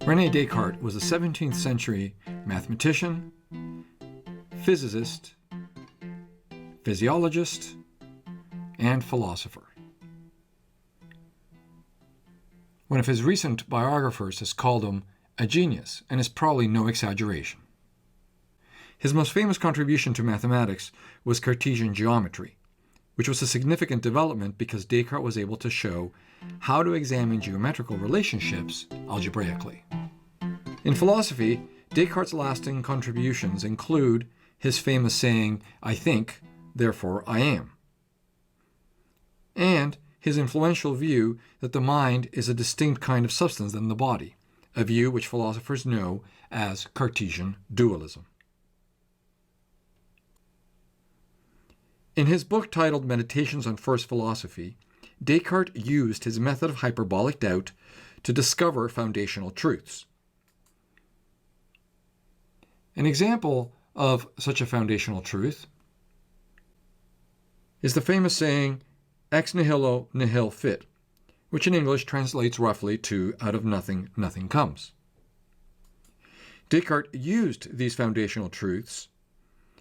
René Descartes was a 17th century mathematician, physicist, physiologist, and philosopher. One of his recent biographers has called him a genius, and is probably no exaggeration. His most famous contribution to mathematics was Cartesian geometry, which was a significant development because Descartes was able to show how to examine geometrical relationships algebraically. In philosophy, Descartes' lasting contributions include his famous saying, "I think, therefore I am," and his influential view that the mind is a distinct kind of substance than the body, a view which philosophers know as Cartesian dualism. In his book titled Meditations on First Philosophy, Descartes used his method of hyperbolic doubt to discover foundational truths. An example of such a foundational truth is the famous saying, "Ex nihilo nihil fit," which in English translates roughly to "out of nothing, nothing comes." Descartes used these foundational truths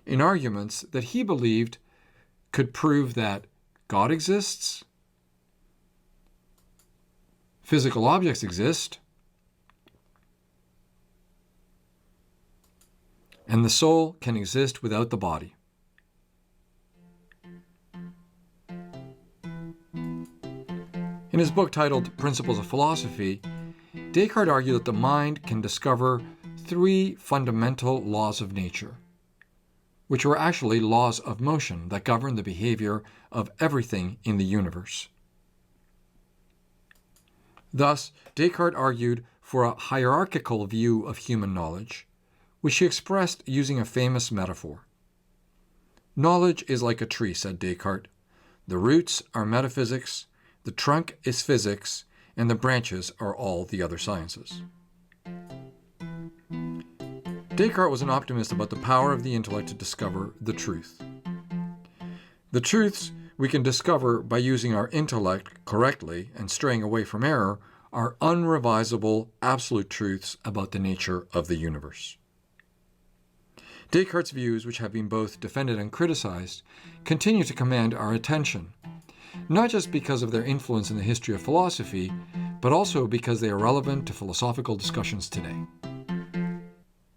in arguments that he believed could prove that God exists, physical objects exist, and the soul can exist without the body. In his book titled Principles of Philosophy, Descartes argued that the mind can discover three fundamental laws of nature, which were actually laws of motion that govern the behavior of everything in the universe. Thus, Descartes argued for a hierarchical view of human knowledge, which he expressed using a famous metaphor. "Knowledge is like a tree," said Descartes. "The roots are metaphysics, the trunk is physics, and the branches are all the other sciences." Descartes was an optimist about the power of the intellect to discover the truth. The truths we can discover by using our intellect correctly and straying away from error are unrevisable, absolute truths about the nature of the universe. Descartes' views, which have been both defended and criticized, continue to command our attention, not just because of their influence in the history of philosophy, but also because they are relevant to philosophical discussions today.